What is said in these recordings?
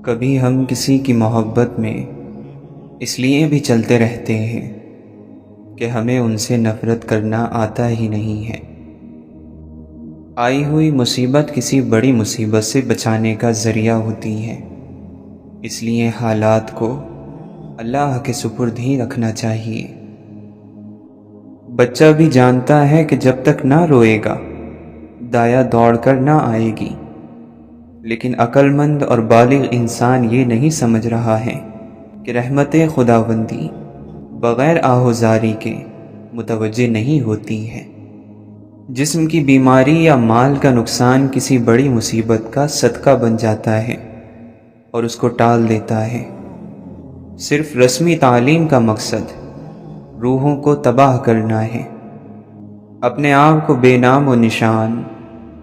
کبھی ہم کسی کی محبت میں اس لیے بھی چلتے رہتے ہیں کہ ہمیں ان سے نفرت کرنا آتا ہی نہیں ہے۔ آئی ہوئی مصیبت کسی بڑی مصیبت سے بچانے کا ذریعہ ہوتی ہے، اس لیے حالات کو اللہ کے سپرد ہی رکھنا چاہیے۔ بچہ بھی جانتا ہے کہ جب تک نہ روئے گا دایا دوڑ کر نہ آئے گی، لیکن عقل مند اور بالغ انسان یہ نہیں سمجھ رہا ہے کہ رحمت خداوندی بغیر آہوزاری کے متوجہ نہیں ہوتی ہے۔ جسم کی بیماری یا مال کا نقصان کسی بڑی مصیبت کا صدقہ بن جاتا ہے اور اس کو ٹال دیتا ہے۔ صرف رسمی تعلیم کا مقصد روحوں کو تباہ کرنا ہے۔ اپنے آپ کو بے نام و نشان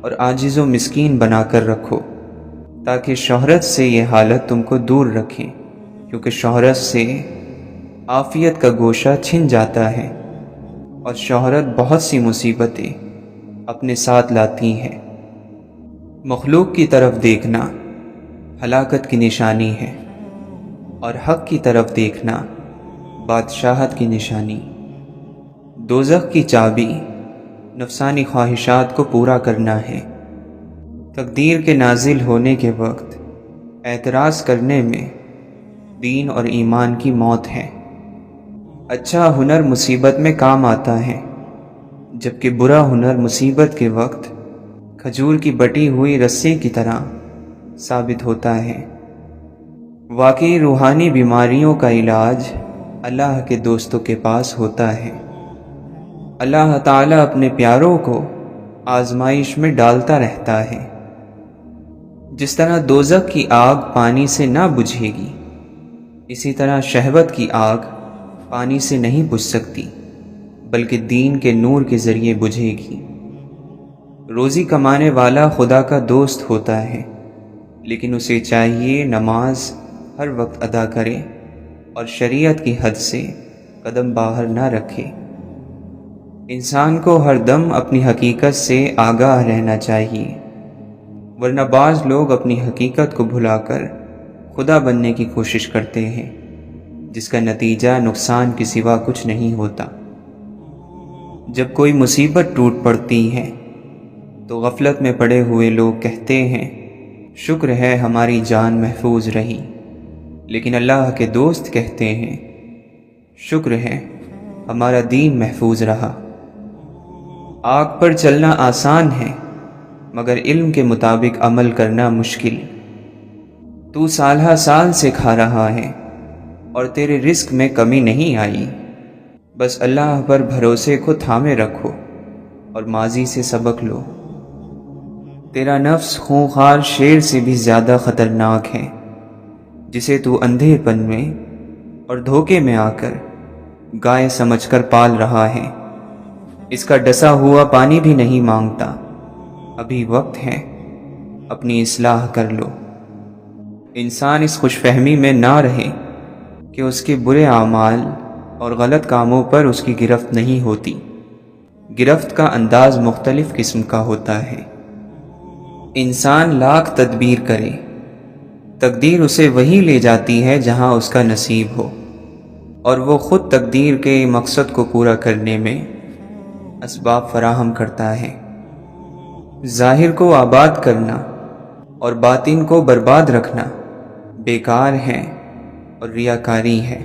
اور عاجز و مسکین بنا کر رکھو تاکہ شہرت سے یہ حالت تم کو دور رکھیں، کیونکہ شہرت سے عافیت کا گوشہ چھن جاتا ہے اور شہرت بہت سی مصیبتیں اپنے ساتھ لاتی ہے۔ مخلوق کی طرف دیکھنا ہلاکت کی نشانی ہے اور حق کی طرف دیکھنا بادشاہت کی نشانی۔ دوزخ کی چابی نفسانی خواہشات کو پورا کرنا ہے۔ تقدیر کے نازل ہونے کے وقت اعتراض کرنے میں دین اور ایمان کی موت ہے۔ اچھا ہنر مصیبت میں کام آتا ہے، جبکہ برا ہنر مصیبت کے وقت کھجور کی بٹی ہوئی رسی کی طرح ثابت ہوتا ہے۔ واقعی روحانی بیماریوں کا علاج اللہ کے دوستوں کے پاس ہوتا ہے۔ اللہ تعالیٰ اپنے پیاروں کو آزمائش میں ڈالتا رہتا ہے۔ جس طرح دوزخ کی آگ پانی سے نہ بجھے گی، اسی طرح شہوت کی آگ پانی سے نہیں بجھ سکتی، بلکہ دین کے نور کے ذریعے بجھے گی۔ روزی کمانے والا خدا کا دوست ہوتا ہے، لیکن اسے چاہیے نماز ہر وقت ادا کرے اور شریعت کی حد سے قدم باہر نہ رکھے۔ انسان کو ہر دم اپنی حقیقت سے آگاہ رہنا چاہیے، ورنہ بعض لوگ اپنی حقیقت کو بھلا کر خدا بننے کی کوشش کرتے ہیں، جس کا نتیجہ نقصان کے سوا کچھ نہیں ہوتا۔ جب کوئی مصیبت ٹوٹ پڑتی ہے تو غفلت میں پڑے ہوئے لوگ کہتے ہیں شکر ہے ہماری جان محفوظ رہی، لیکن اللہ کے دوست کہتے ہیں شکر ہے ہمارا دین محفوظ رہا۔ آگ پر چلنا آسان ہے، مگر علم کے مطابق عمل کرنا مشکل۔ تو سالہ سال سے کھا رہا ہے اور تیرے رزق میں کمی نہیں آئی، بس اللہ پر بھروسے کو تھامے رکھو اور ماضی سے سبق لو۔ تیرا نفس خونخوار شیر سے بھی زیادہ خطرناک ہے، جسے تو اندھے پن میں اور دھوکے میں آ کر گائے سمجھ کر پال رہا ہے۔ اس کا ڈسا ہوا پانی بھی نہیں مانگتا۔ ابھی وقت ہے، اپنی اصلاح کر لو۔ انسان اس خوش فہمی میں نہ رہے کہ اس کے برے اعمال اور غلط کاموں پر اس کی گرفت نہیں ہوتی۔ گرفت کا انداز مختلف قسم کا ہوتا ہے۔ انسان لاکھ تدبیر کرے، تقدیر اسے وہیں لے جاتی ہے جہاں اس کا نصیب ہو، اور وہ خود تقدیر کے مقصد کو پورا کرنے میں اسباب فراہم کرتا ہے۔ ظاہر کو آباد کرنا اور باطن کو برباد رکھنا بیکار ہے اور ریاکاری ہے۔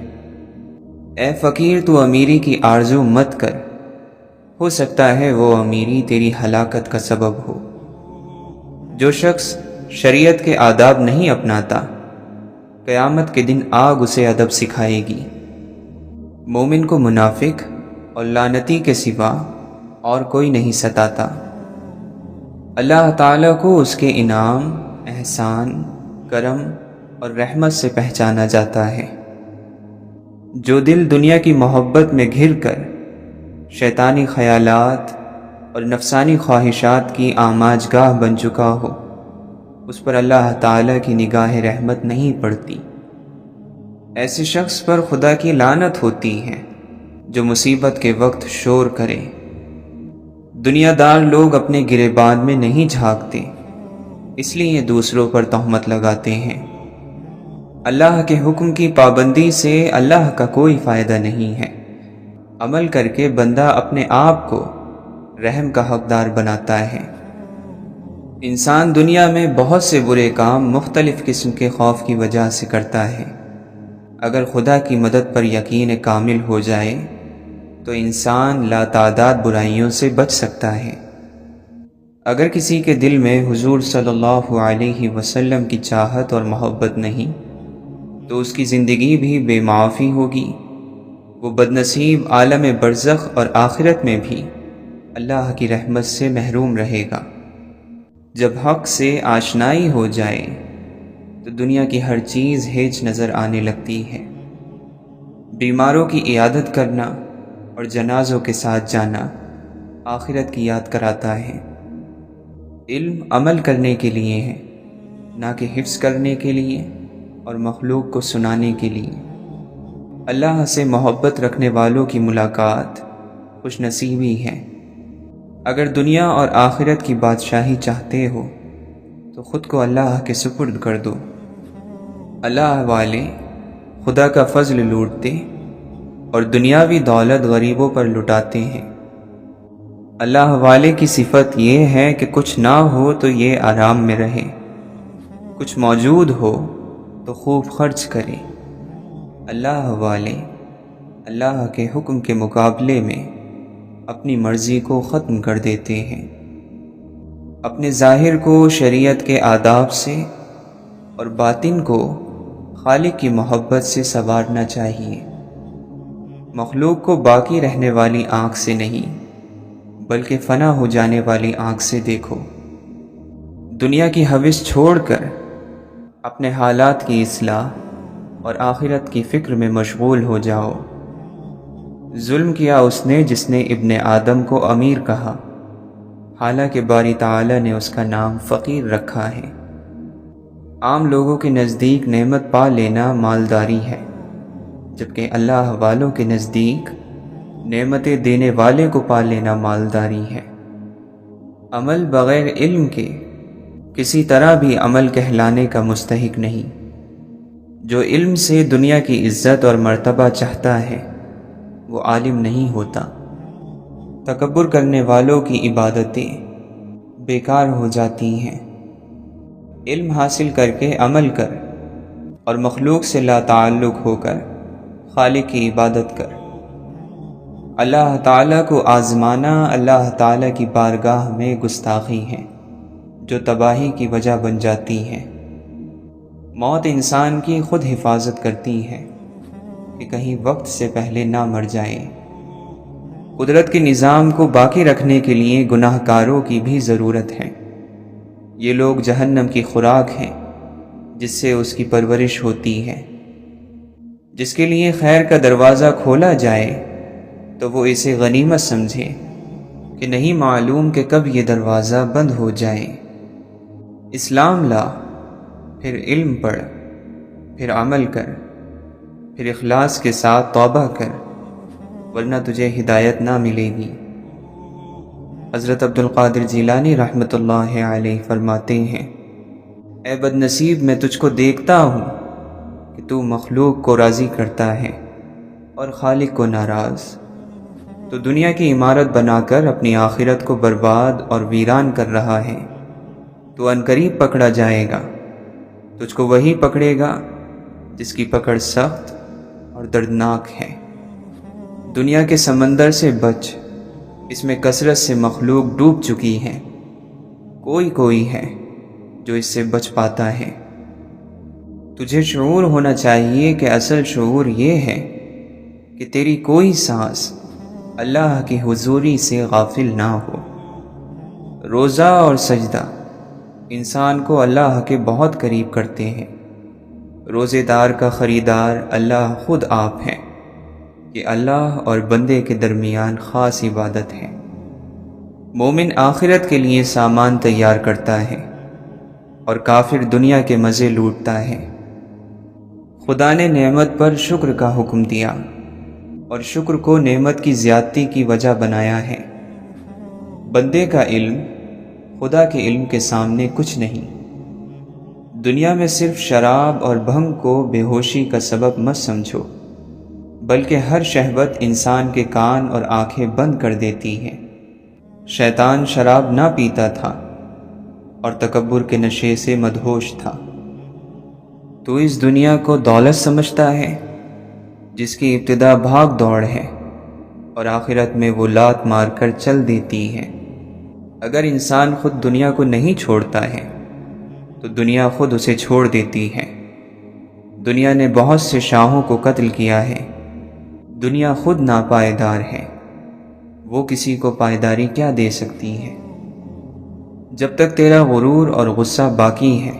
اے فقیر، تو امیری کی آرزو مت کر، ہو سکتا ہے وہ امیری تیری ہلاکت کا سبب ہو۔ جو شخص شریعت کے آداب نہیں اپناتا، قیامت کے دن آگ اسے ادب سکھائے گی۔ مومن کو منافق اور لعنتی کے سوا اور کوئی نہیں ستاتا۔ اللہ تعالیٰ کو اس کے انعام، احسان، کرم اور رحمت سے پہچانا جاتا ہے۔ جو دل دنیا کی محبت میں گھر کر شیطانی خیالات اور نفسانی خواہشات کی آماج گاہ بن چکا ہو، اس پر اللہ تعالیٰ کی نگاہ رحمت نہیں پڑتی۔ ایسے شخص پر خدا کی لعنت ہوتی ہے جو مصیبت کے وقت شور کرے۔ دنیا دار لوگ اپنے گریبان میں نہیں جھانکتے، اس لیے دوسروں پر تہمت لگاتے ہیں۔ اللہ کے حکم کی پابندی سے اللہ کا کوئی فائدہ نہیں ہے۔ عمل کر کے بندہ اپنے آپ کو رحم کا حقدار بناتا ہے۔ انسان دنیا میں بہت سے برے کام مختلف قسم کے خوف کی وجہ سے کرتا ہے۔ اگر خدا کی مدد پر یقین کامل ہو جائے تو انسان لاتعداد برائیوں سے بچ سکتا ہے۔ اگر کسی کے دل میں حضور صلی اللہ علیہ وسلم کی چاہت اور محبت نہیں تو اس کی زندگی بھی بے معافی ہوگی۔ وہ بدنصیب عالم برزخ اور آخرت میں بھی اللہ کی رحمت سے محروم رہے گا۔ جب حق سے آشنائی ہو جائے تو دنیا کی ہر چیز ہیچ نظر آنے لگتی ہے۔ بیماروں کی عیادت کرنا اور جنازوں کے ساتھ جانا آخرت کی یاد کراتا ہے۔ علم عمل کرنے کے لیے ہے، نہ کہ حفظ کرنے کے لیے اور مخلوق کو سنانے کے لیے۔ اللہ سے محبت رکھنے والوں کی ملاقات خوش نصیبی ہے۔ اگر دنیا اور آخرت کی بادشاہی چاہتے ہو تو خود کو اللہ کے سپرد کر دو۔ اللہ والے خدا کا فضل لوٹتے اور دنیاوی دولت غریبوں پر لٹاتے ہیں۔ اللہ والے کی صفت یہ ہے کہ کچھ نہ ہو تو یہ آرام میں رہے، کچھ موجود ہو تو خوب خرچ کرے۔ اللہ والے اللہ کے حکم کے مقابلے میں اپنی مرضی کو ختم کر دیتے ہیں۔ اپنے ظاہر کو شریعت کے آداب سے اور باطن کو خالق کی محبت سے سنوارنا چاہیے۔ مخلوق کو باقی رہنے والی آنکھ سے نہیں بلکہ فنا ہو جانے والی آنکھ سے دیکھو۔ دنیا کی ہوس چھوڑ کر اپنے حالات کی اصلاح اور آخرت کی فکر میں مشغول ہو جاؤ۔ ظلم کیا اس نے جس نے ابن آدم کو امیر کہا، حالانکہ باری تعالی نے اس کا نام فقیر رکھا ہے۔ عام لوگوں کے نزدیک نعمت پا لینا مالداری ہے، جبکہ اللہ والوں کے نزدیک نعمتیں دینے والے کو پا لینا مالداری ہے۔ عمل بغیر علم کے کسی طرح بھی عمل کہلانے کا مستحق نہیں۔ جو علم سے دنیا کی عزت اور مرتبہ چاہتا ہے وہ عالم نہیں ہوتا۔ تکبر کرنے والوں کی عبادتیں بیکار ہو جاتی ہیں۔ علم حاصل کر کے عمل کر اور مخلوق سے لا تعلق ہو کر خالق کی عبادت کر۔ اللہ تعالیٰ کو آزمانا اللہ تعالیٰ کی بارگاہ میں گستاخی ہے جو تباہی کی وجہ بن جاتی ہے۔ موت انسان کی خود حفاظت کرتی ہے کہ کہیں وقت سے پہلے نہ مر جائے۔ قدرت کے نظام کو باقی رکھنے کے لیے گناہ کاروں کی بھی ضرورت ہے۔ یہ لوگ جہنم کی خوراک ہیں جس سے اس کی پرورش ہوتی ہے۔ جس کے لیے خیر کا دروازہ کھولا جائے تو وہ اسے غنیمت سمجھے کہ نہیں معلوم کہ کب یہ دروازہ بند ہو جائے۔ اسلام لا، پھر علم پڑھ، پھر عمل کر، پھر اخلاص کے ساتھ توبہ کر، ورنہ تجھے ہدایت نہ ملے گی۔ حضرت عبد القادر جیلانی رحمۃ اللہ علیہ فرماتے ہیں، اے بد نصیب، میں تجھ کو دیکھتا ہوں کہ تو مخلوق کو راضی کرتا ہے اور خالق کو ناراض۔ تو دنیا کی عمارت بنا کر اپنی آخرت کو برباد اور ویران کر رہا ہے۔ تو عنقریب پکڑا جائے گا۔ تجھ کو وہی پکڑے گا جس کی پکڑ سخت اور دردناک ہے۔ دنیا کے سمندر سے بچ، اس میں کثرت سے مخلوق ڈوب چکی ہے۔ کوئی ہے جو اس سے بچ پاتا ہے۔ تجھے شعور ہونا چاہیے کہ اصل شعور یہ ہے کہ تیری کوئی سانس اللہ کی حضوری سے غافل نہ ہو۔ روزہ اور سجدہ انسان کو اللہ کے بہت قریب کرتے ہیں۔ روزے دار کا خریدار اللہ خود آپ ہے۔ یہ اللہ اور بندے کے درمیان خاص عبادت ہے۔ مومن آخرت کے لیے سامان تیار کرتا ہے اور کافر دنیا کے مزے لوٹتا ہے۔ خدا نے نعمت پر شکر کا حکم دیا اور شکر کو نعمت کی زیادتی کی وجہ بنایا ہے۔ بندے کا علم خدا کے علم کے سامنے کچھ نہیں۔ دنیا میں صرف شراب اور بھنگ کو بے ہوشی کا سبب مت سمجھو، بلکہ ہر شہوت انسان کے کان اور آنکھیں بند کر دیتی ہے۔ شیطان شراب نہ پیتا تھا اور تکبر کے نشے سے مدہوش تھا۔ تو اس دنیا کو دولت سمجھتا ہے جس کی ابتدا بھاگ دوڑ ہے اور آخرت میں وہ لات مار کر چل دیتی ہے۔ اگر انسان خود دنیا کو نہیں چھوڑتا ہے تو دنیا خود اسے چھوڑ دیتی ہے۔ دنیا نے بہت سے شاہوں کو قتل کیا ہے۔ دنیا خود ناپائیدار ہے، وہ کسی کو پائیداری کیا دے سکتی ہے؟ جب تک تیرا غرور اور غصہ باقی ہے،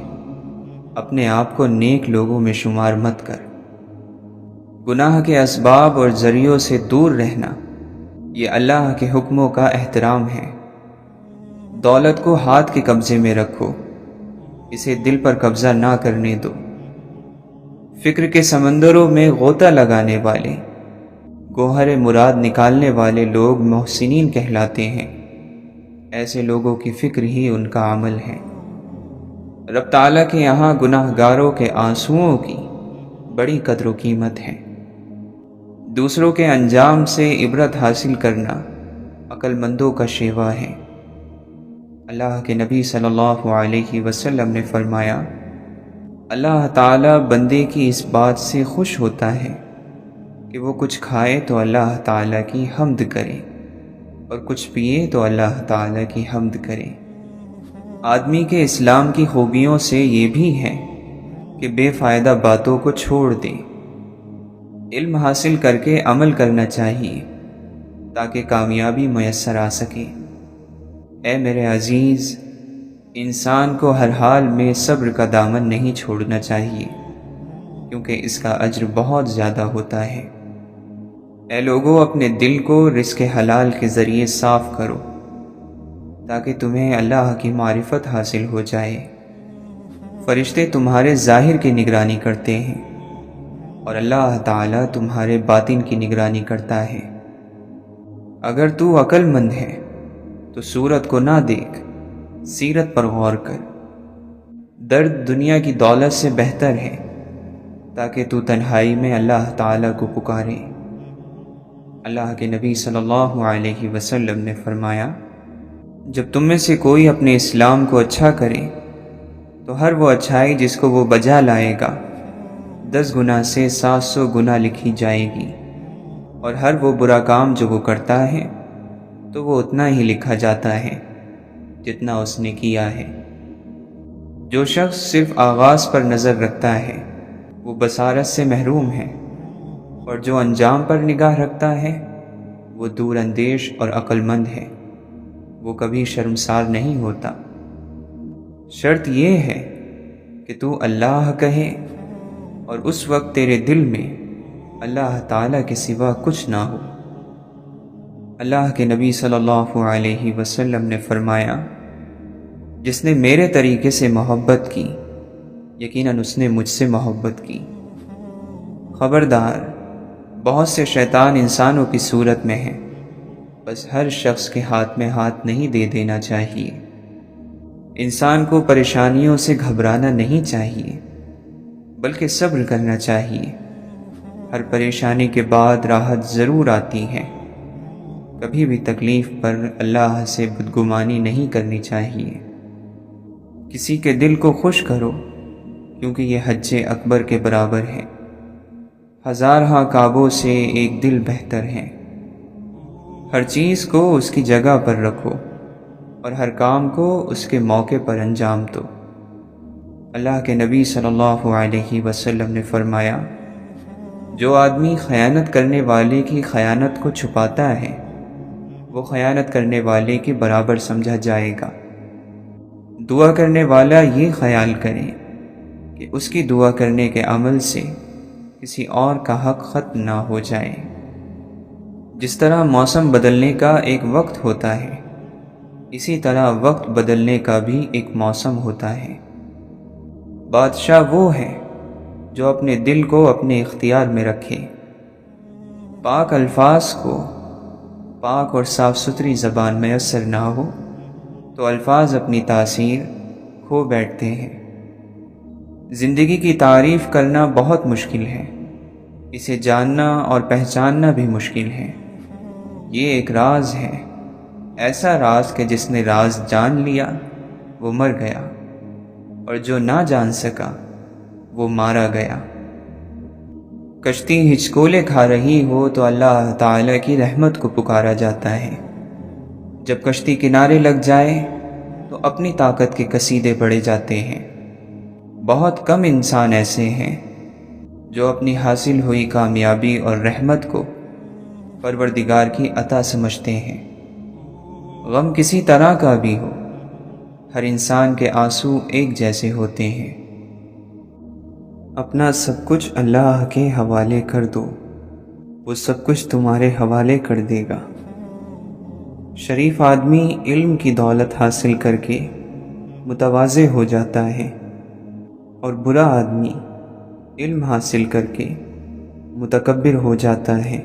اپنے آپ کو نیک لوگوں میں شمار مت کر۔ گناہ کے اسباب اور ذریعوں سے دور رہنا یہ اللہ کے حکموں کا احترام ہے۔ دولت کو ہاتھ کے قبضے میں رکھو، اسے دل پر قبضہ نہ کرنے دو۔ فکر کے سمندروں میں غوطہ لگانے والے، گوہر مراد نکالنے والے لوگ محسنین کہلاتے ہیں۔ ایسے لوگوں کی فکر ہی ان کا عمل ہے۔ رب تعالیٰ کے یہاں گناہ گاروں کے آنسوؤں کی بڑی قدر و قیمت ہے۔ دوسروں کے انجام سے عبرت حاصل کرنا عقل مندوں کا شیوا ہے۔ اللہ کے نبی صلی اللہ علیہ وسلم نے فرمایا، اللہ تعالیٰ بندے کی اس بات سے خوش ہوتا ہے کہ وہ کچھ کھائے تو اللہ تعالیٰ کی حمد کرے اور کچھ پیے تو اللہ تعالیٰ کی حمد کرے۔ آدمی کے اسلام کی خوبیوں سے یہ بھی ہے کہ بے فائدہ باتوں کو چھوڑ دے۔ علم حاصل کر کے عمل کرنا چاہیے تاکہ کامیابی میسر آ سکے۔ اے میرے عزیز، انسان کو ہر حال میں صبر کا دامن نہیں چھوڑنا چاہیے، کیونکہ اس کا اجر بہت زیادہ ہوتا ہے۔ اے لوگوں، اپنے دل کو رزق حلال کے ذریعے صاف کرو تاکہ تمہیں اللہ کی معرفت حاصل ہو جائے۔ فرشتے تمہارے ظاہر کی نگرانی کرتے ہیں اور اللہ تعالیٰ تمہارے باطن کی نگرانی کرتا ہے۔ اگر تو عقل مند ہے تو صورت کو نہ دیکھ، سیرت پر غور کر۔ درد دنیا کی دولت سے بہتر ہے تاکہ تو تنہائی میں اللہ تعالیٰ کو پکارے۔ اللہ کے نبی صلی اللہ علیہ وسلم نے فرمایا، جب تم میں سے کوئی اپنے اسلام کو اچھا کرے تو ہر وہ اچھائی جس کو وہ بجا لائے گا 10 گنا سے 700 گنا لکھی جائے گی، اور ہر وہ برا کام جو وہ کرتا ہے تو وہ اتنا ہی لکھا جاتا ہے جتنا اس نے کیا ہے۔ جو شخص صرف آغاز پر نظر رکھتا ہے وہ بصارت سے محروم ہے، اور جو انجام پر نگاہ رکھتا ہے وہ دور اندیش اور عقل مند ہے، وہ کبھی شرمسار نہیں ہوتا۔ شرط یہ ہے کہ تو اللہ کہے اور اس وقت تیرے دل میں اللہ تعالیٰ کے سوا کچھ نہ ہو۔ اللہ کے نبی صلی اللہ علیہ وسلم نے فرمایا، جس نے میرے طریقے سے محبت کی یقیناً اس نے مجھ سے محبت کی۔ خبردار، بہت سے شیطان انسانوں کی صورت میں ہیں، بس ہر شخص کے ہاتھ میں ہاتھ نہیں دے دینا چاہیے۔ انسان کو پریشانیوں سے گھبرانا نہیں چاہیے بلکہ صبر کرنا چاہیے۔ ہر پریشانی کے بعد راحت ضرور آتی ہے۔ کبھی بھی تکلیف پر اللہ سے بدگمانی نہیں کرنی چاہیے۔ کسی کے دل کو خوش کرو کیونکہ یہ حج اکبر کے برابر ہے۔ 1000 کعبوں سے ایک دل بہتر ہے۔ ہر چیز کو اس کی جگہ پر رکھو اور ہر کام کو اس کے موقع پر انجام دو۔ اللہ کے نبی صلی اللہ علیہ وسلم نے فرمایا، جو آدمی خیانت کرنے والے کی خیانت کو چھپاتا ہے وہ خیانت کرنے والے کے برابر سمجھا جائے گا۔ دعا کرنے والا یہ خیال کرے کہ اس کی دعا کرنے کے عمل سے کسی اور کا حق ختم نہ ہو جائے۔ جس طرح موسم بدلنے کا ایک وقت ہوتا ہے، اسی طرح وقت بدلنے کا بھی ایک موسم ہوتا ہے۔ بادشاہ وہ ہے جو اپنے دل کو اپنے اختیار میں رکھے۔ پاک الفاظ کو پاک اور صاف ستھری زبان میسر نہ ہو تو الفاظ اپنی تاثیر کھو بیٹھتے ہیں۔ زندگی کی تعریف کرنا بہت مشکل ہے، اسے جاننا اور پہچاننا بھی مشکل ہے۔ یہ ایک راز ہے، ایسا راز کہ جس نے راز جان لیا وہ مر گیا، اور جو نہ جان سکا وہ مارا گیا۔ کشتی ہچکولے کھا رہی ہو تو اللہ تعالیٰ کی رحمت کو پکارا جاتا ہے۔ جب کشتی کنارے لگ جائے تو اپنی طاقت کے قصیدے پڑھے جاتے ہیں۔ بہت کم انسان ایسے ہیں جو اپنی حاصل ہوئی کامیابی اور رحمت کو پروردگار کی عطا سمجھتے ہیں۔ غم کسی طرح کا بھی ہو، ہر انسان کے آنسو ایک جیسے ہوتے ہیں۔ اپنا سب کچھ اللہ کے حوالے کر دو، وہ سب کچھ تمہارے حوالے کر دے گا۔ شریف آدمی علم کی دولت حاصل کر کے متواضع ہو جاتا ہے، اور برا آدمی علم حاصل کر کے متکبر ہو جاتا ہے۔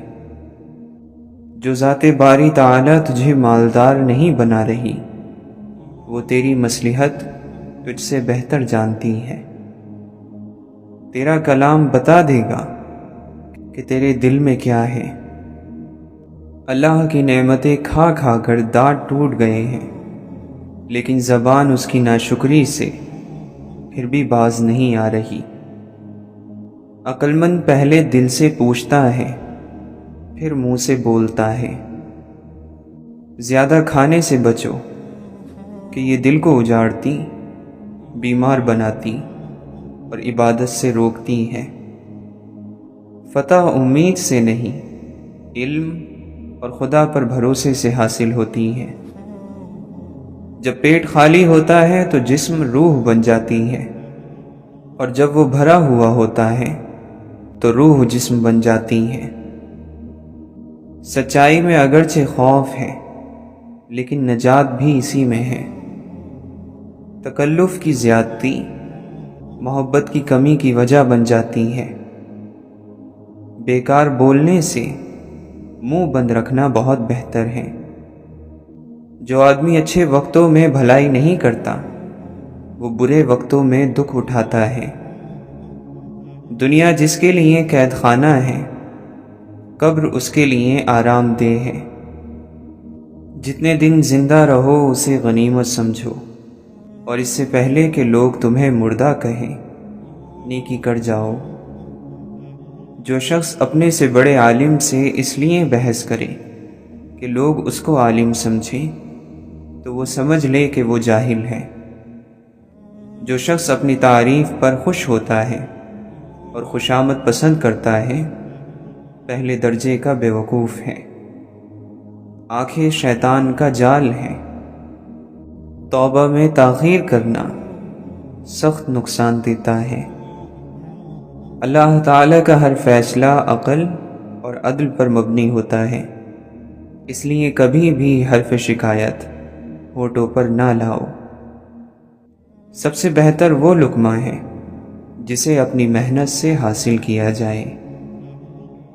جو ذات باری تعالیٰ تجھے مالدار نہیں بنا رہی، وہ تیری مصلحت تجھ سے بہتر جانتی ہے۔ تیرا کلام بتا دے گا کہ تیرے دل میں کیا ہے۔ اللہ کی نعمتیں کھا کھا کر دانت ٹوٹ گئے ہیں، لیکن زبان اس کی ناشکری سے پھر بھی باز نہیں آ رہی۔ عقل مند پہلے دل سے پوچھتا ہے، پھر منہ سے بولتا ہے۔ زیادہ کھانے سے بچو کہ یہ دل کو اجاڑتی، بیمار بناتی اور عبادت سے روکتی ہے۔ فتح امید سے نہیں، علم اور خدا پر بھروسے سے حاصل ہوتی ہے۔ جب پیٹ خالی ہوتا ہے تو جسم روح بن جاتی ہے، اور جب وہ بھرا ہوا ہوتا ہے تو روح جسم بن جاتی ہے۔ سچائی میں اگرچہ خوف ہے، لیکن نجات بھی اسی میں ہے۔ تکلف کی زیادتی محبت کی کمی کی وجہ بن جاتی ہے۔ بیکار بولنے سے منہ بند رکھنا بہت بہتر ہے۔ جو آدمی اچھے وقتوں میں بھلائی نہیں کرتا، وہ برے وقتوں میں دکھ اٹھاتا ہے۔ دنیا جس کے لیے قید خانہ ہے، قبر اس کے لیے آرام دہ ہے۔ جتنے دن زندہ رہو اسے غنیمت سمجھو، اور اس سے پہلے کہ لوگ تمہیں مردہ کہیں، نیکی کر جاؤ۔ جو شخص اپنے سے بڑے عالم سے اس لیے بحث کرے کہ لوگ اس کو عالم سمجھیں، تو وہ سمجھ لے کہ وہ جاہل ہے۔ جو شخص اپنی تعریف پر خوش ہوتا ہے اور خوشامد پسند کرتا ہے، پہلے درجے کا بے وقوف ہے۔ آنکھیں شیطان کا جال ہے۔ توبہ میں تاخیر کرنا سخت نقصان دیتا ہے۔ اللہ تعالیٰ کا ہر فیصلہ عقل اور عدل پر مبنی ہوتا ہے، اس لیے کبھی بھی حرف شکایت ہونٹوں پر نہ لاؤ۔ سب سے بہتر وہ لقمہ ہے جسے اپنی محنت سے حاصل کیا جائے۔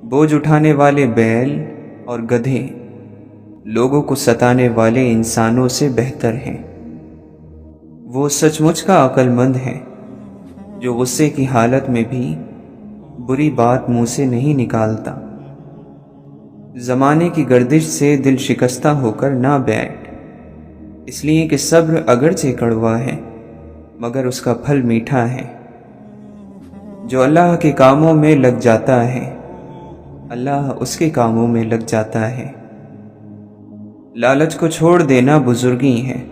بوجھ اٹھانے والے بیل اور گدھے لوگوں کو ستانے والے انسانوں سے بہتر ہیں۔ وہ سچ مچ کا عقل مند ہے جو غصے کی حالت میں بھی بری بات منہ سے نہیں نکالتا۔ زمانے کی گردش سے دل شکستہ ہو کر نہ بیٹھ، اس لیے کہ صبر اگرچہ کڑوا ہے مگر اس کا پھل میٹھا ہے۔ جو اللہ کے کاموں میں لگ جاتا ہے، اللہ اس کے کاموں میں لگ جاتا ہے۔ لالچ کو چھوڑ دینا بزرگی ہے،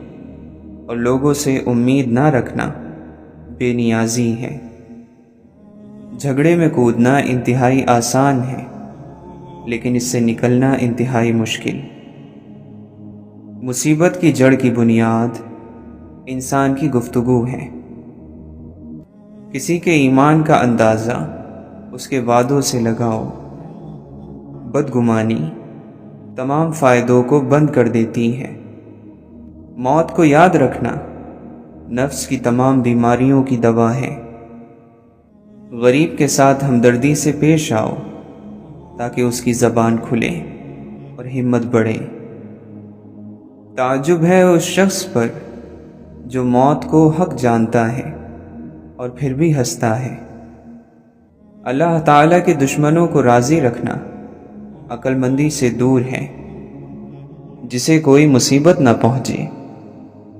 اور لوگوں سے امید نہ رکھنا بے نیازی ہے۔ جھگڑے میں کودنا انتہائی آسان ہے، لیکن اس سے نکلنا انتہائی مشکل۔ مصیبت کی جڑ کی بنیاد انسان کی گفتگو ہے۔ کسی کے ایمان کا اندازہ اس کے وعدوں سے لگاؤ۔ بدگمانی تمام فائدوں کو بند کر دیتی ہے۔ موت کو یاد رکھنا نفس کی تمام بیماریوں کی دوا ہے۔ غریب کے ساتھ ہمدردی سے پیش آؤ تاکہ اس کی زبان کھلے اور ہمت بڑھے۔ تعجب ہے اس شخص پر جو موت کو حق جانتا ہے اور پھر بھی ہنستا ہے۔ اللہ تعالیٰ کے دشمنوں کو راضی رکھنا عقل مندی سے دور ہے۔ جسے کوئی مصیبت نہ پہنچے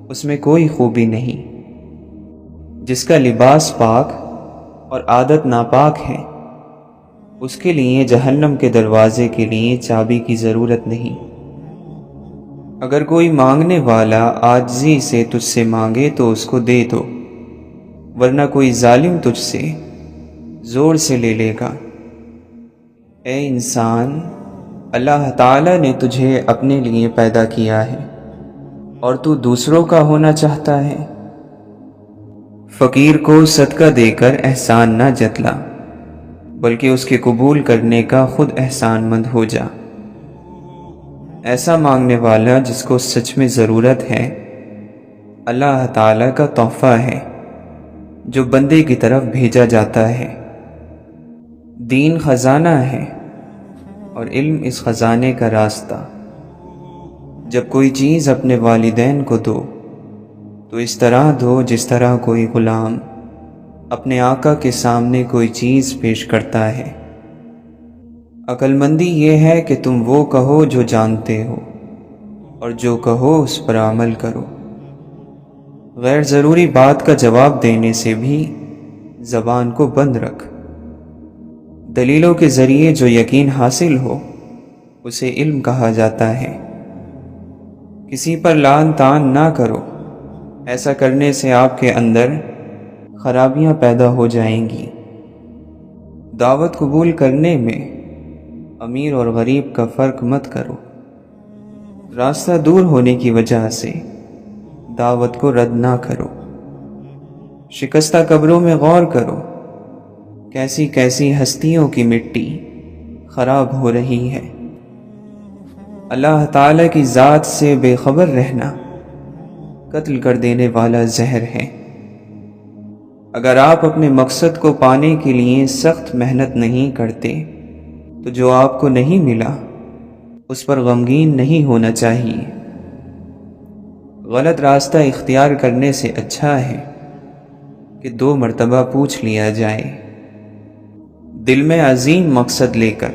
اس میں کوئی خوبی نہیں۔ جس کا لباس پاک اور عادت ناپاک ہے اس کے لیے جہنم کے دروازے کے لیے چابی کی ضرورت نہیں۔ اگر کوئی مانگنے والا عاجزی سے تجھ سے مانگے تو اس کو دے دو، ورنہ کوئی ظالم تجھ سے زور سے لے لے گا۔ اے انسان، اللہ تعالیٰ نے تجھے اپنے لیے پیدا کیا ہے اور تو دوسروں کا ہونا چاہتا ہے۔ فقیر کو صدقہ دے کر احسان نہ جتلا، بلکہ اس کے قبول کرنے کا خود احسان مند ہو جا۔ ایسا مانگنے والا جس کو سچ میں ضرورت ہے اللہ تعالیٰ کا تحفہ ہے جو بندے کی طرف بھیجا جاتا ہے۔ دین خزانہ ہے اور علم اس خزانے کا راستہ۔ جب کوئی چیز اپنے والدین کو دو تو اس طرح دو جس طرح کوئی غلام اپنے آقا کے سامنے کوئی چیز پیش کرتا ہے۔ عقل مندی یہ ہے کہ تم وہ کہو جو جانتے ہو اور جو کہو اس پر عمل کرو۔ غیر ضروری بات کا جواب دینے سے بھی زبان کو بند رکھ۔ دلیلوں کے ذریعے جو یقین حاصل ہو اسے علم کہا جاتا ہے۔ کسی پر لعن طعن نہ کرو، ایسا کرنے سے آپ کے اندر خرابیاں پیدا ہو جائیں گی۔ دعوت قبول کرنے میں امیر اور غریب کا فرق مت کرو۔ راستہ دور ہونے کی وجہ سے دعوت کو رد نہ کرو۔ شکستہ قبروں میں غور کرو، کیسی کیسی ہستیوں کی مٹی خراب ہو رہی ہے۔ اللہ تعالیٰ کی ذات سے بے خبر رہنا قتل کر دینے والا زہر ہے۔ اگر آپ اپنے مقصد کو پانے کے لیے سخت محنت نہیں کرتے تو جو آپ کو نہیں ملا اس پر غمگین نہیں ہونا چاہیے۔ غلط راستہ اختیار کرنے سے اچھا ہے کہ 2 مرتبہ پوچھ لیا جائے۔ دل میں عظیم مقصد لے کر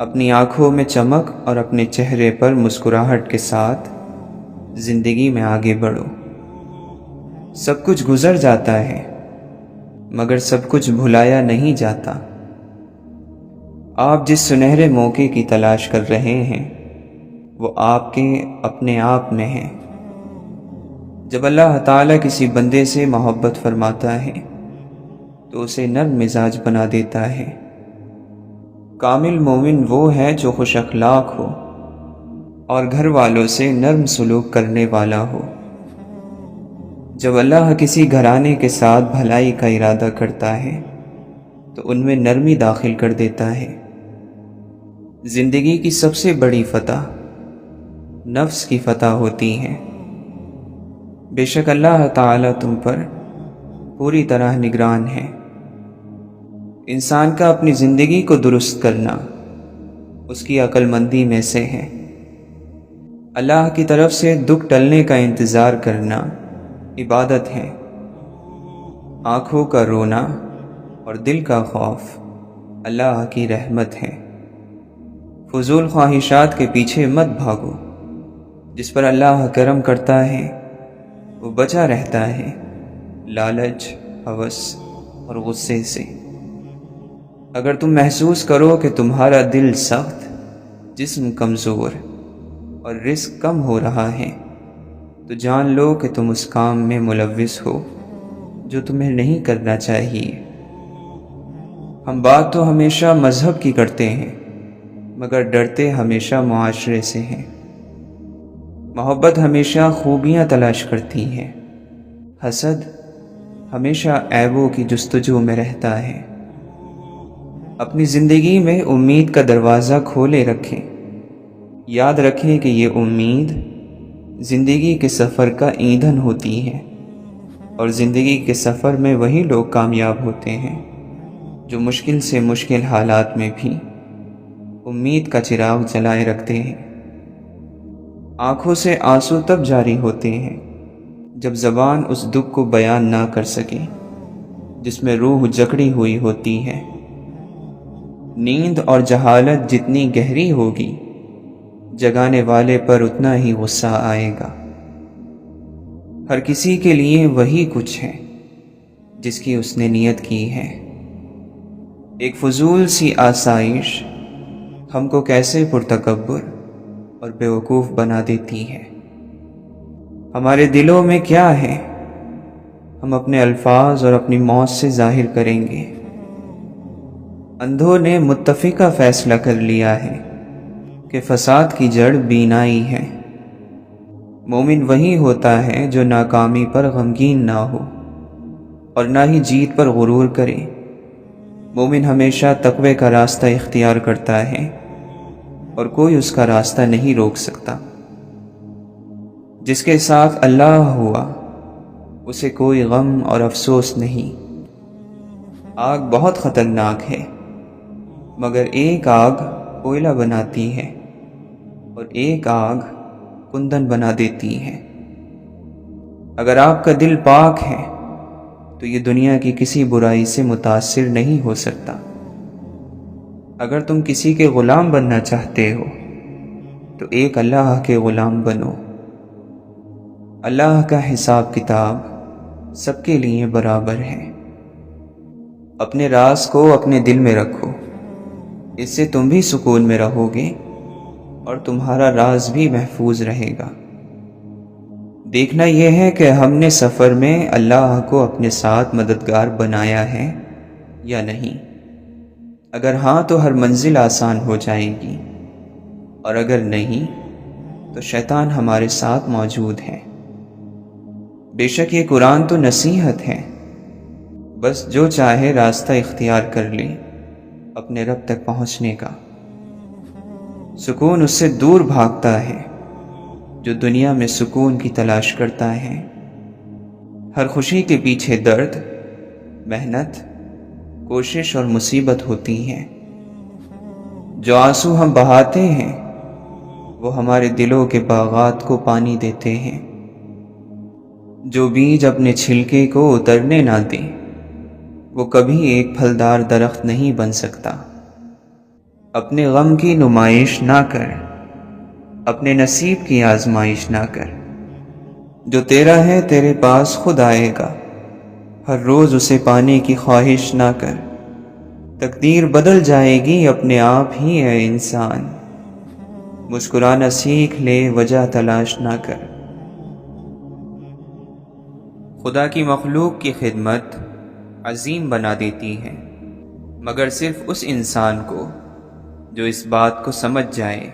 اپنی آنکھوں میں چمک اور اپنے چہرے پر مسکراہٹ کے ساتھ زندگی میں آگے بڑھو۔ سب کچھ گزر جاتا ہے مگر سب کچھ بھلایا نہیں جاتا۔ آپ جس سنہرے موقع کی تلاش کر رہے ہیں وہ آپ کے اپنے آپ میں ہے۔ جب اللہ تعالیٰ کسی بندے سے محبت فرماتا ہے تو اسے نرم مزاج بنا دیتا ہے۔ کامل مومن وہ ہے جو خوش اخلاق ہو اور گھر والوں سے نرم سلوک کرنے والا ہو۔ جب اللہ کسی گھرانے کے ساتھ بھلائی کا ارادہ کرتا ہے تو ان میں نرمی داخل کر دیتا ہے۔ زندگی کی سب سے بڑی فتح نفس کی فتح ہوتی ہے۔ بے شک اللہ تعالیٰ تم پر پوری طرح نگران ہے۔ انسان کا اپنی زندگی کو درست کرنا اس کی عقل مندی میں سے ہے۔ اللہ کی طرف سے دکھ ٹلنے کا انتظار کرنا عبادت ہے۔ آنکھوں کا رونا اور دل کا خوف اللہ کی رحمت ہے۔ فضول خواہشات کے پیچھے مت بھاگو۔ جس پر اللہ کرم کرتا ہے وہ بچا رہتا ہے لالچ، ہوس اور غصے سے۔ اگر تم محسوس کرو کہ تمہارا دل سخت، جسم کمزور اور رزق کم ہو رہا ہے تو جان لو کہ تم اس کام میں ملوث ہو جو تمہیں نہیں کرنا چاہیے۔ ہم بات تو ہمیشہ مذہب کی کرتے ہیں مگر ڈرتے ہمیشہ معاشرے سے ہیں۔ محبت ہمیشہ خوبیاں تلاش کرتی ہے، حسد ہمیشہ عیبوں کی جستجو میں رہتا ہے۔ اپنی زندگی میں امید کا دروازہ کھولے رکھیں۔ یاد رکھیں کہ یہ امید زندگی کے سفر کا ایندھن ہوتی ہے، اور زندگی کے سفر میں وہی لوگ کامیاب ہوتے ہیں جو مشکل سے مشکل حالات میں بھی امید کا چراغ جلائے رکھتے ہیں۔ آنکھوں سے آنسو تب جاری ہوتے ہیں جب زبان اس دکھ کو بیان نہ کر سکے۔ جس میں روح جکڑی ہوئی ہوتی ہے۔ نیند اور جہالت جتنی گہری ہوگی، جگانے والے پر اتنا ہی غصہ آئے گا۔ ہر کسی کے لیے وہی کچھ ہے جس کی اس نے نیت کی ہے۔ ایک فضول سی آسائش ہم کو کیسے پرتکبر اور بیوقوف بنا دیتی ہے۔ ہمارے دلوں میں کیا ہے، ہم اپنے الفاظ اور اپنی موت سے ظاہر کریں گے۔ اندھوں نے متفقہ فیصلہ کر لیا ہے کہ فساد کی جڑ بینائی ہے۔ مومن وہی ہوتا ہے جو ناکامی پر غمگین نہ ہو اور نہ ہی جیت پر غرور کرے۔ مومن ہمیشہ تقوی کا راستہ اختیار کرتا ہے اور کوئی اس کا راستہ نہیں روک سکتا۔ جس کے ساتھ اللہ ہوا اسے کوئی غم اور افسوس نہیں۔ آگ بہت خطرناک ہے، مگر ایک آگ کوئلہ بناتی ہے اور ایک آگ کندن بنا دیتی ہے۔ اگر آپ کا دل پاک ہے تو یہ دنیا کی کسی برائی سے متاثر نہیں ہو سکتا۔ اگر تم کسی کے غلام بننا چاہتے ہو تو ایک اللہ کے غلام بنو۔ اللہ کا حساب کتاب سب کے لیے برابر ہے۔ اپنے راز کو اپنے دل میں رکھو، اس سے تم بھی سکون میں رہو گے اور تمہارا راز بھی محفوظ رہے گا۔ دیکھنا یہ ہے کہ ہم نے سفر میں اللہ کو اپنے ساتھ مددگار بنایا ہے یا نہیں۔ اگر ہاں تو ہر منزل آسان ہو جائے گی، اور اگر نہیں تو شیطان ہمارے ساتھ موجود ہے۔ بے شک یہ قرآن تو نصیحت ہے، بس جو چاہے راستہ اختیار کر لے اپنے رب تک پہنچنے کا۔ سکون اس سے دور بھاگتا ہے جو دنیا میں سکون کی تلاش کرتا ہے۔ ہر خوشی کے پیچھے درد، محنت، کوشش اور مصیبت ہوتی ہے۔ جو آنسو ہم بہاتے ہیں وہ ہمارے دلوں کے باغات کو پانی دیتے ہیں۔ جو بیج اپنے چھلکے کو اترنے نہ دے وہ کبھی ایک پھلدار درخت نہیں بن سکتا۔ اپنے غم کی نمائش نہ کر، اپنے نصیب کی آزمائش نہ کر۔ جو تیرا ہے تیرے پاس خود آئے گا، ہر روز اسے پانے کی خواہش نہ کر۔ تقدیر بدل جائے گی اپنے آپ ہی ہے انسان، مسکرانا سیکھ لے وجہ تلاش نہ کر۔ خدا کی مخلوق کی خدمت عظیم بنا دیتی ہے، مگر صرف اس انسان کو جو اس بات کو سمجھ جائے۔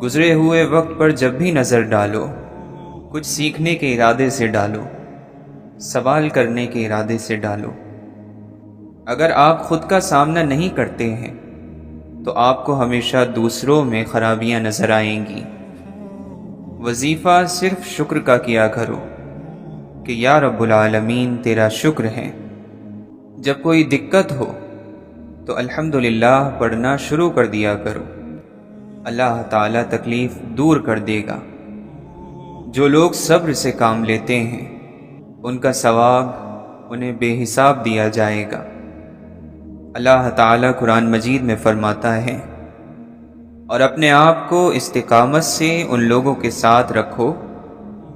گزرے ہوئے وقت پر جب بھی نظر ڈالو، کچھ سیکھنے کے ارادے سے ڈالو، سوال کرنے کے ارادے سے ڈالو۔ اگر آپ خود کا سامنا نہیں کرتے ہیں تو آپ کو ہمیشہ دوسروں میں خرابیاں نظر آئیں گی۔ وظیفہ صرف شکر کا کیا کرو کہ یا رب العالمین تیرا شکر ہے۔ جب کوئی دقت ہو تو الحمدللہ پڑھنا شروع کر دیا کرو، اللہ تعالیٰ تکلیف دور کر دے گا۔ جو لوگ صبر سے کام لیتے ہیں ان کا ثواب انہیں بے حساب دیا جائے گا۔ اللہ تعالیٰ قرآن مجید میں فرماتا ہے، اور اپنے آپ کو استقامت سے ان لوگوں کے ساتھ رکھو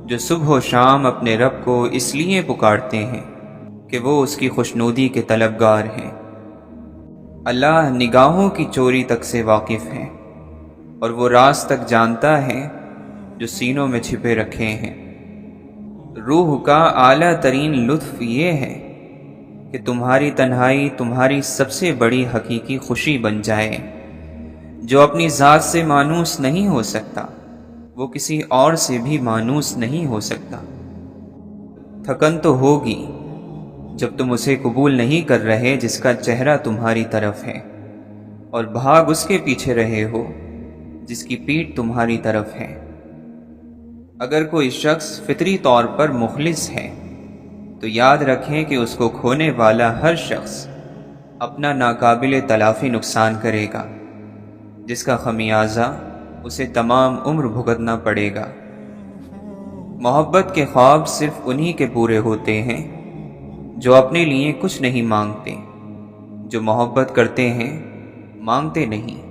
جو صبح و شام اپنے رب کو اس لیے پکارتے ہیں کہ وہ اس کی خوشنودی کے طلبگار ہیں۔ اللہ نگاہوں کی چوری تک سے واقف ہے اور وہ راز تک جانتا ہے جو سینوں میں چھپے رکھے ہیں۔ روح کا اعلیٰ ترین لطف یہ ہے کہ تمہاری تنہائی تمہاری سب سے بڑی حقیقی خوشی بن جائے۔ جو اپنی ذات سے مانوس نہیں ہو سکتا وہ کسی اور سے بھی مانوس نہیں ہو سکتا۔ تھکن تو ہوگی جب تم اسے قبول نہیں کر رہے جس کا چہرہ تمہاری طرف ہے، اور بھاگ اس کے پیچھے رہے ہو جس کی پیٹھ تمہاری طرف ہے۔ اگر کوئی شخص فطری طور پر مخلص ہے تو یاد رکھیں کہ اس کو کھونے والا ہر شخص اپنا ناقابل تلافی نقصان کرے گا، جس کا خمیازہ اسے تمام عمر بھگتنا پڑے گا۔ محبت کے خواب صرف انہی کے پورے ہوتے ہیں جو اپنے لیے کچھ نہیں مانگتے، جو محبت کرتے ہیں مانگتے نہیں۔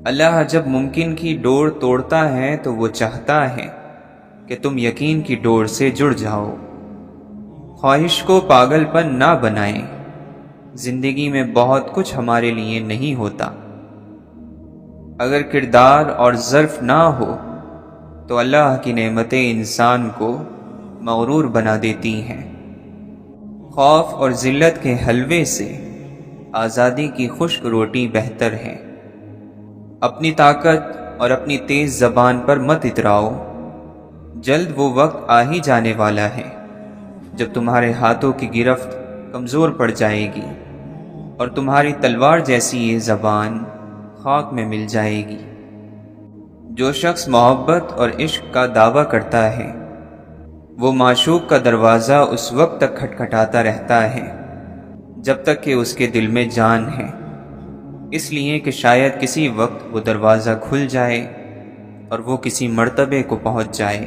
اللہ جب ممکن کی ڈور توڑتا ہے تو وہ چاہتا ہے کہ تم یقین کی ڈور سے جڑ جاؤ۔ خواہش کو پاگل پن نہ بنائیں، زندگی میں بہت کچھ ہمارے لیے نہیں ہوتا۔ اگر کردار اور ظرف نہ ہو تو اللہ کی نعمتیں انسان کو مغرور بنا دیتی ہیں۔ خوف اور ذلت کے حلوے سے آزادی کی خشک روٹی بہتر ہے۔ اپنی طاقت اور اپنی تیز زبان پر مت اتراؤ، جلد وہ وقت آ ہی جانے والا ہے جب تمہارے ہاتھوں کی گرفت کمزور پڑ جائے گی اور تمہاری تلوار جیسی یہ زبان خاک میں مل جائے گی۔ جو شخص محبت اور عشق کا دعویٰ کرتا ہے وہ معشوق کا دروازہ اس وقت تک کھٹکھٹاتا رہتا ہے جب تک کہ اس کے دل میں جان ہے، اس لیے کہ شاید کسی وقت وہ دروازہ کھل جائے اور وہ کسی مرتبے کو پہنچ جائے۔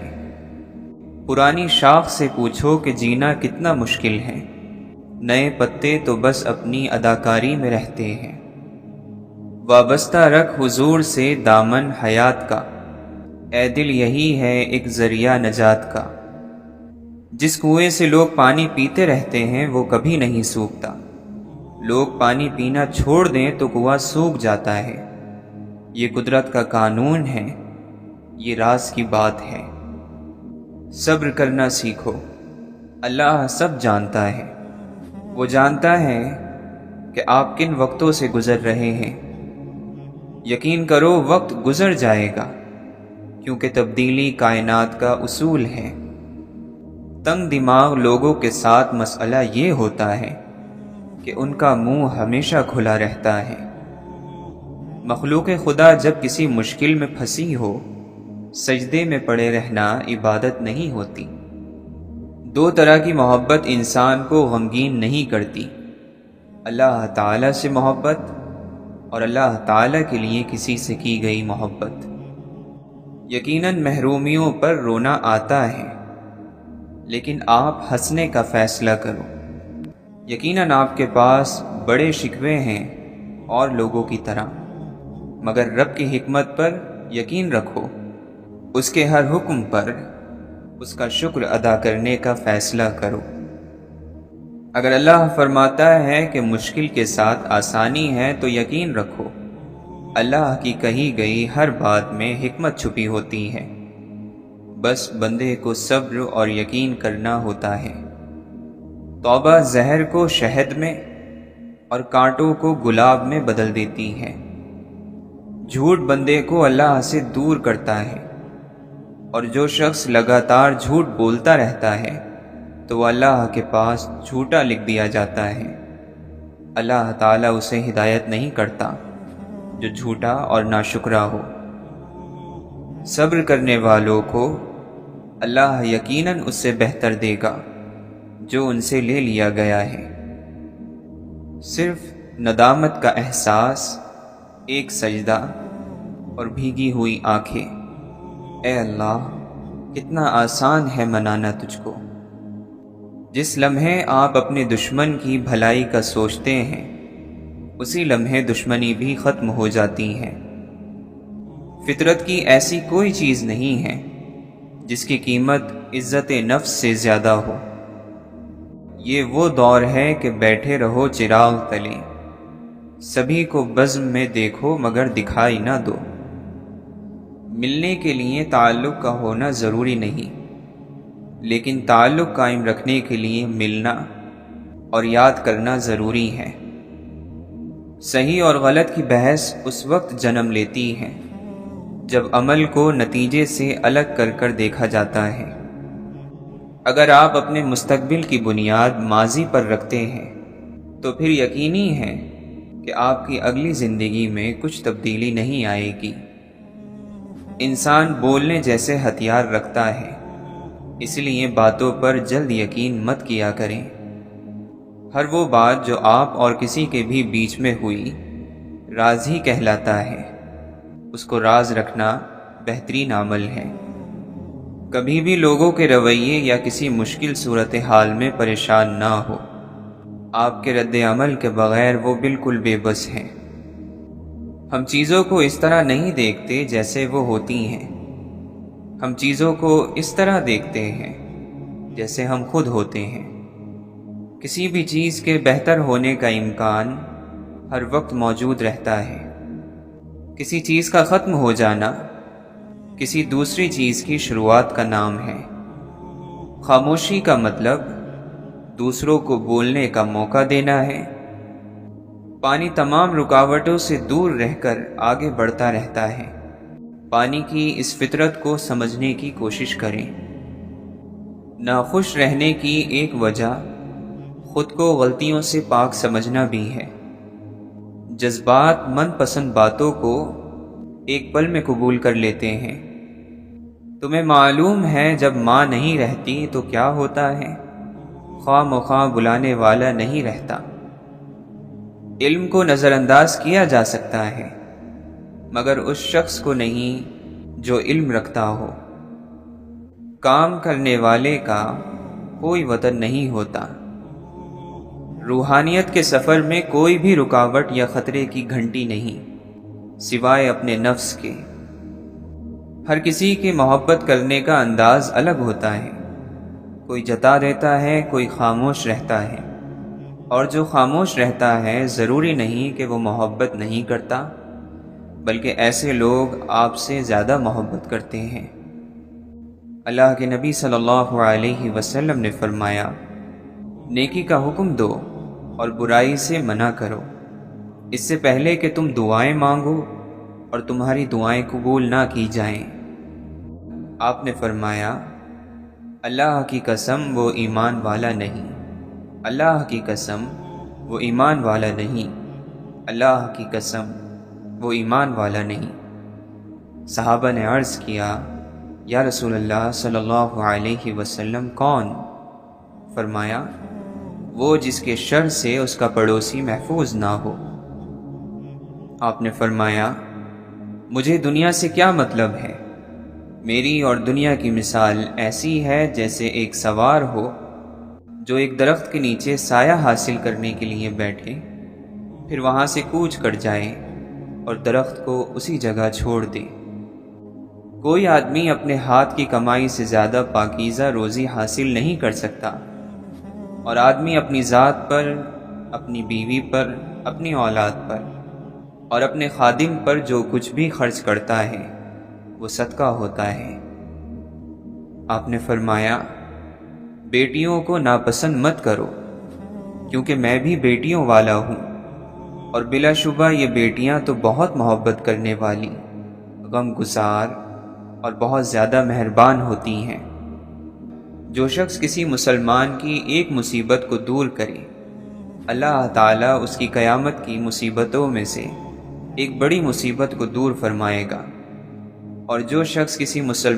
پرانی شاخ سے پوچھو کہ جینا کتنا مشکل ہے، نئے پتے تو بس اپنی اداکاری میں رہتے ہیں۔ وابستہ رکھ حضور سے دامن حیات کا، اے دل یہی ہے ایک ذریعہ نجات کا۔ جس کنویں سے لوگ پانی پیتے رہتے ہیں وہ کبھی نہیں سوکھتا، لوگ پانی پینا چھوڑ دیں تو کنواں سوکھ جاتا ہے۔ یہ قدرت کا قانون ہے، یہ راز کی بات ہے۔ صبر کرنا سیکھو، اللہ سب جانتا ہے۔ وہ جانتا ہے کہ آپ کن وقتوں سے گزر رہے ہیں۔ یقین کرو وقت گزر جائے گا، کیونکہ تبدیلی کائنات کا اصول ہے۔ تنگ دماغ لوگوں کے ساتھ مسئلہ یہ ہوتا ہے کہ ان کا منہ ہمیشہ کھلا رہتا ہے۔ مخلوق خدا جب کسی مشکل میں پھنسی ہو، سجدے میں پڑے رہنا عبادت نہیں ہوتی۔ دو طرح کی محبت انسان کو غمگین نہیں کرتی، اللہ تعالی سے محبت اور اللہ تعالی کے لیے کسی سے کی گئی محبت۔ یقیناً محرومیوں پر رونا آتا ہے، لیکن آپ ہنسنے کا فیصلہ کرو۔ یقیناً آپ کے پاس بڑے شکوے ہیں اور لوگوں کی طرح، مگر رب کی حکمت پر یقین رکھو، اس کے ہر حکم پر اس کا شکر ادا کرنے کا فیصلہ کرو۔ اگر اللہ فرماتا ہے کہ مشکل کے ساتھ آسانی ہے تو یقین رکھو، اللہ کی کہی گئی ہر بات میں حکمت چھپی ہوتی ہے، بس بندے کو صبر اور یقین کرنا ہوتا ہے۔ توبہ زہر کو شہد میں اور کانٹوں کو گلاب میں بدل دیتی ہے۔ جھوٹ بندے کو اللہ سے دور کرتا ہے، اور جو شخص لگاتار جھوٹ بولتا رہتا ہے تو وہ اللہ کے پاس جھوٹا لکھ دیا جاتا ہے۔ اللہ تعالیٰ اسے ہدایت نہیں کرتا جو جھوٹا اور ناشکرا ہو۔ صبر کرنے والوں کو اللہ یقیناً اس سے بہتر دے گا جو ان سے لے لیا گیا ہے۔ صرف ندامت کا احساس، ایک سجدہ اور بھیگی ہوئی آنکھیں۔ اے اللہ، کتنا آسان ہے منانا تجھ کو۔ جس لمحے آپ اپنے دشمن کی بھلائی کا سوچتے ہیں، اسی لمحے دشمنی بھی ختم ہو جاتی ہے۔ فطرت کی ایسی کوئی چیز نہیں ہے جس کی قیمت عزت نفس سے زیادہ ہو۔ یہ وہ دور ہے کہ بیٹھے رہو چراغ تلے، سبھی کو بزم میں دیکھو مگر دکھائی نہ دو۔ ملنے کے لیے تعلق کا ہونا ضروری نہیں، لیکن تعلق قائم رکھنے کے لیے ملنا اور یاد کرنا ضروری ہے۔ صحیح اور غلط کی بحث اس وقت جنم لیتی ہے جب عمل کو نتیجے سے الگ کر کر دیکھا جاتا ہے۔ اگر آپ اپنے مستقبل کی بنیاد ماضی پر رکھتے ہیں تو پھر یقینی ہے کہ آپ کی اگلی زندگی میں کچھ تبدیلی نہیں آئے گی۔ انسان بولنے جیسے ہتھیار رکھتا ہے، اس لیے باتوں پر جلد یقین مت کیا کریں۔ ہر وہ بات جو آپ اور کسی کے بھی بیچ میں ہوئی راز ہی کہلاتا ہے، اس کو راز رکھنا بہترین عمل ہے۔ کبھی بھی لوگوں کے رویے یا کسی مشکل صورتحال میں پریشان نہ ہو۔ آپ کے رد عمل کے بغیر وہ بالکل بے بس ہیں۔ ہم چیزوں کو اس طرح نہیں دیکھتے جیسے وہ ہوتی ہیں، ہم چیزوں کو اس طرح دیکھتے ہیں جیسے ہم خود ہوتے ہیں۔ کسی بھی چیز کے بہتر ہونے کا امکان ہر وقت موجود رہتا ہے۔ کسی چیز کا ختم ہو جانا کسی دوسری چیز کی شروعات کا نام ہے۔ خاموشی کا مطلب دوسروں کو بولنے کا موقع دینا ہے۔ پانی تمام رکاوٹوں سے دور رہ کر آگے بڑھتا رہتا ہے۔ پانی کی اس فطرت کو سمجھنے کی کوشش کریں۔ ناخوش رہنے کی ایک وجہ خود کو غلطیوں سے پاک سمجھنا بھی ہے۔ جذبات من پسند باتوں کو ایک پل میں قبول کر لیتے ہیں۔ تمہیں معلوم ہے جب ماں نہیں رہتی تو کیا ہوتا ہے؟ خواہ مخواہ بلانے والا نہیں رہتا۔ علم کو نظر انداز کیا جا سکتا ہے مگر اس شخص کو نہیں جو علم رکھتا ہو۔ کام کرنے والے کا کوئی وطن نہیں ہوتا۔ روحانیت کے سفر میں کوئی بھی رکاوٹ یا خطرے کی گھنٹی نہیں سوائے اپنے نفس کے۔ ہر کسی کی محبت کرنے کا انداز الگ ہوتا ہے۔ کوئی جتا دیتا ہے، کوئی خاموش رہتا ہے، اور جو خاموش رہتا ہے ضروری نہیں کہ وہ محبت نہیں کرتا، بلکہ ایسے لوگ آپ سے زیادہ محبت کرتے ہیں۔ اللہ کے نبی صلی اللہ علیہ وسلم نے فرمایا، نیکی کا حکم دو اور برائی سے منع کرو، اس سے پہلے کہ تم دعائیں مانگو اور تمہاری دعائیں قبول نہ کی جائیں۔ آپ نے فرمایا، اللہ کی قسم وہ ایمان والا نہیں، اللہ کی قسم وہ ایمان والا نہیں، اللہ کی قسم وہ ایمان والا نہیں۔ صحابہ نے عرض کیا، یا رسول اللہ صلی اللہ علیہ وسلم کون؟ فرمایا، وہ جس کے شر سے اس کا پڑوسی محفوظ نہ ہو۔ آپ نے فرمایا، مجھے دنیا سے کیا مطلب ہے؟ میری اور دنیا کی مثال ایسی ہے جیسے ایک سوار ہو جو ایک درخت کے نیچے سایہ حاصل کرنے کے لیے بیٹھے، پھر وہاں سے کوچ کر جائے اور درخت کو اسی جگہ چھوڑ دے۔ کوئی آدمی اپنے ہاتھ کی کمائی سے زیادہ پاکیزہ روزی حاصل نہیں کر سکتا، اور آدمی اپنی ذات پر، اپنی بیوی پر، اپنی اولاد پر اور اپنے خادم پر جو کچھ بھی خرچ کرتا ہے وہ صدقہ ہوتا ہے۔ آپ نے فرمایا، بیٹیوں کو ناپسند مت کرو کیونکہ میں بھی بیٹیوں والا ہوں، اور بلا شبہ یہ بیٹیاں تو بہت محبت کرنے والی، غم گسار اور بہت زیادہ مہربان ہوتی ہیں۔ جو شخص کسی مسلمان کی ایک مصیبت کو دور کرے، اللہ تعالیٰ اس کی قیامت کی مصیبتوں میں سے ایک بڑی مصیبت کو دور فرمائے گا، اور جو شخص کسی مسلمان